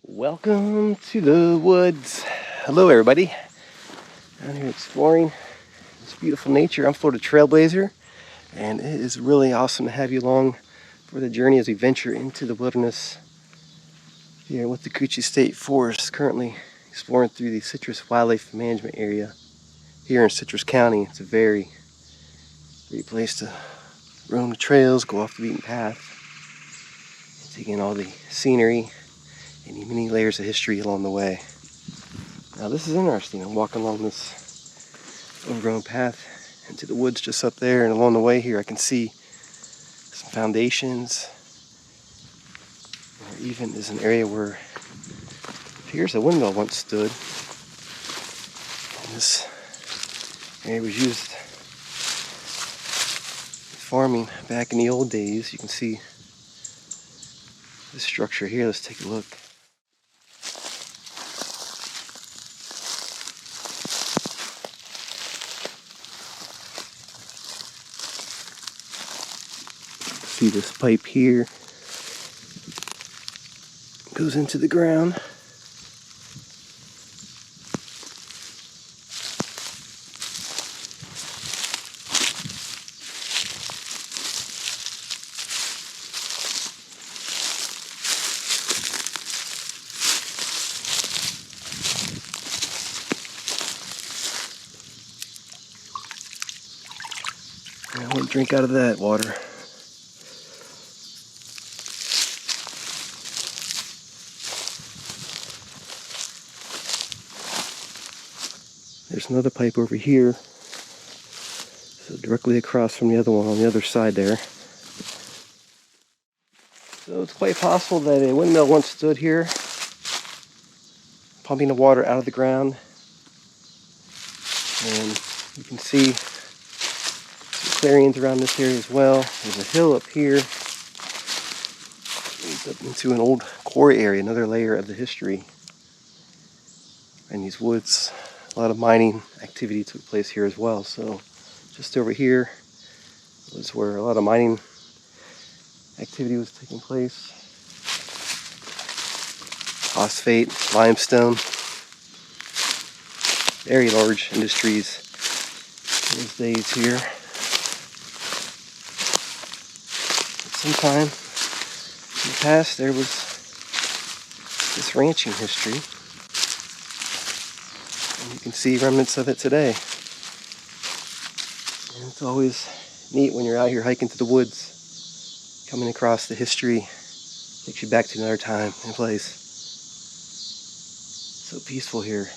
Welcome to the woods. Hello everybody. Down here exploring this beautiful nature. I'm Florida Trailblazer, and it is really awesome to have you along for the journey as we venture into the wilderness here with the Whatcoochee State Forest, currently exploring through the Citrus Wildlife Management Area here in Citrus County. It's a very great place to roam the trails, go off the beaten path, and take in all the scenery and many layers of history along the way. Now this is interesting. I'm walking along this overgrown path into the woods just up there, and along the way here I can see some foundations. There even is an area where it appears a windmill once stood. And this area was used for farming back in the old days. You can see this structure here. Let's take a look. See this pipe here goes into the ground. I won't drink out of that water. There's another pipe over here, so directly across from the other one on the other side there. So it's quite possible that a windmill once stood here, pumping the water out of the ground. And you can see some clearings around this area as well. There's a hill up here. Leads up into an old quarry area, another layer of the history. And these woods, a lot of mining activity took place here as well. So just over here was where a lot of mining activity was taking place. Phosphate, limestone, very large industries in those days here. At some time in the past there was this ranching history. You can see remnants of it today. And it's always neat when you're out here hiking through the woods, coming across the history, takes you back to another time and place. So peaceful here.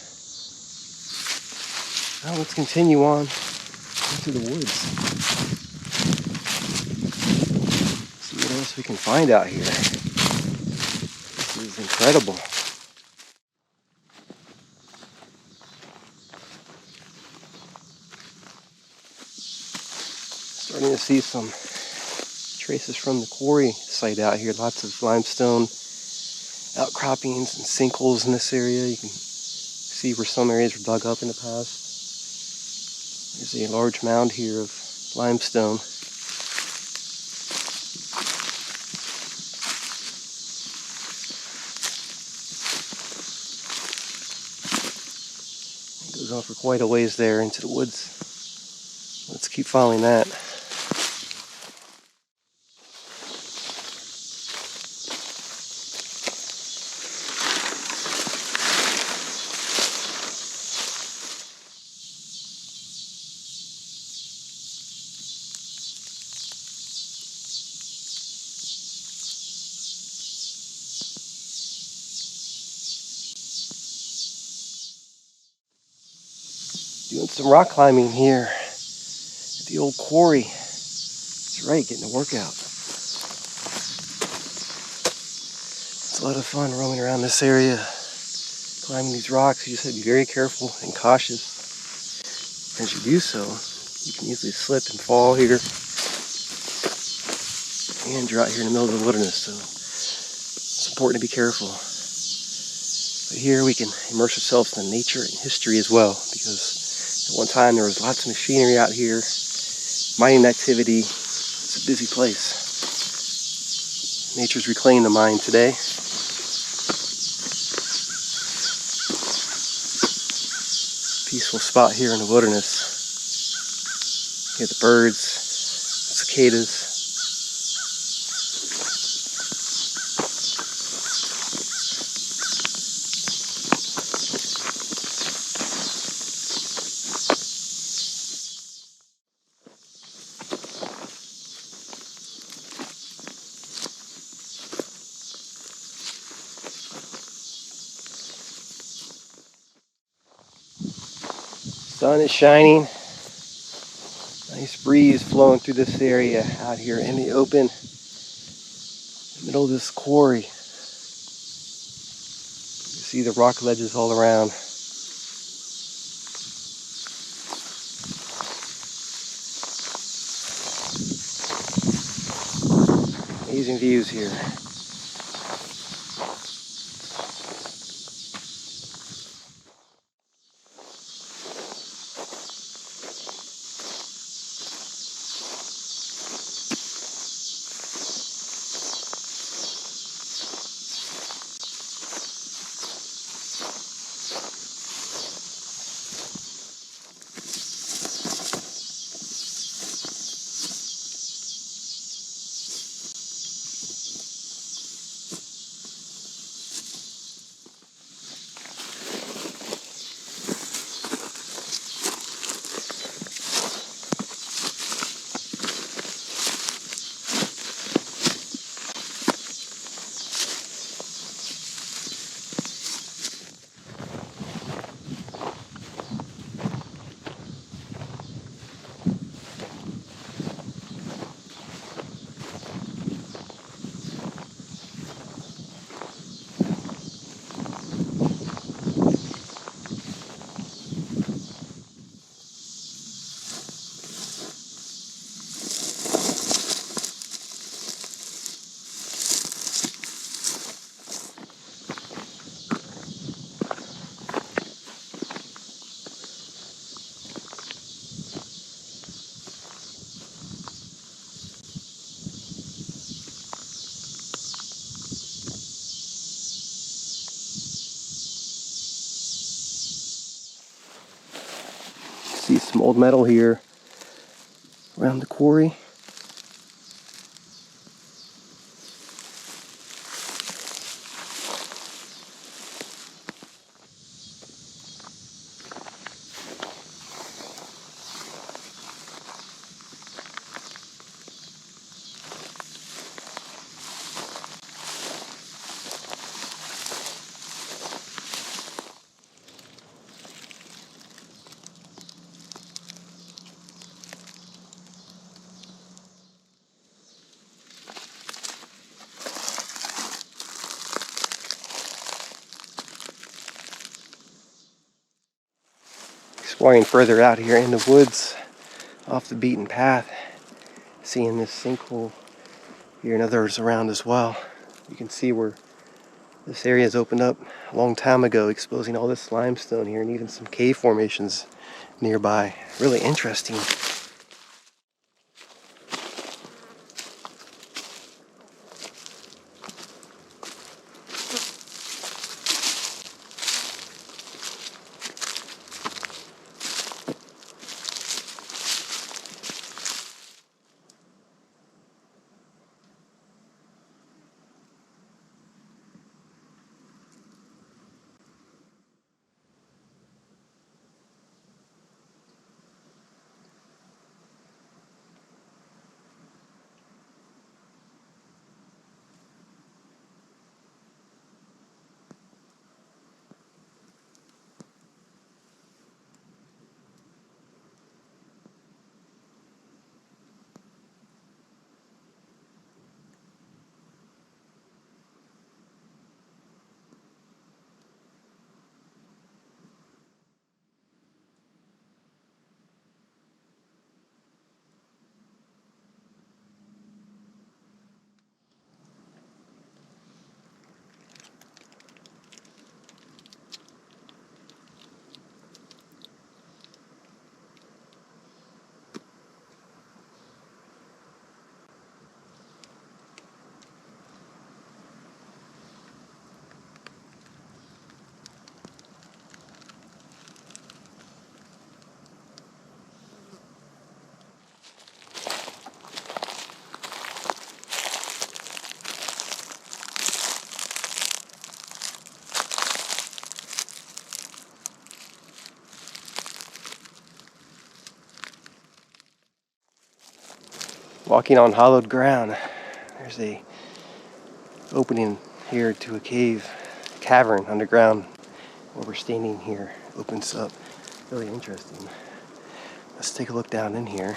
Now let's continue on into the woods. See what else we can find out here. This is incredible. Starting to see some traces from the quarry site out here. Lots of limestone outcroppings and sinkholes in this area. You can see where some areas were dug up in the past. There's a large mound here of limestone. It goes on for quite a ways there into the woods. Let's keep following that. Doing some rock climbing here at the old quarry. That's right, getting a workout. It's a lot of fun roaming around this area, climbing these rocks. You just have to be very careful and cautious. As you do so, you can easily slip and fall here. And you're out here in the middle of the wilderness, so it's important to be careful. But here we can immerse ourselves in nature and history as well, because at one time there was lots of machinery out here, mining activity. It's a busy place. Nature's reclaiming the mind today. Peaceful spot here in the wilderness. You hear the birds, cicadas. Sun is shining. Nice breeze flowing through this area out here in the open, middle of this quarry. You see the rock ledges all around. Amazing views here. See some old metal here around the quarry. Exploring further out here in the woods, off the beaten path, seeing this sinkhole here and others around as well. You can see where this area has opened up a long time ago, exposing all this limestone here and even some cave formations nearby. Really interesting. walking on hollowed ground. There's a opening here to a cavern underground where we're standing here. Opens up. Really interesting. Let's take a look down in here.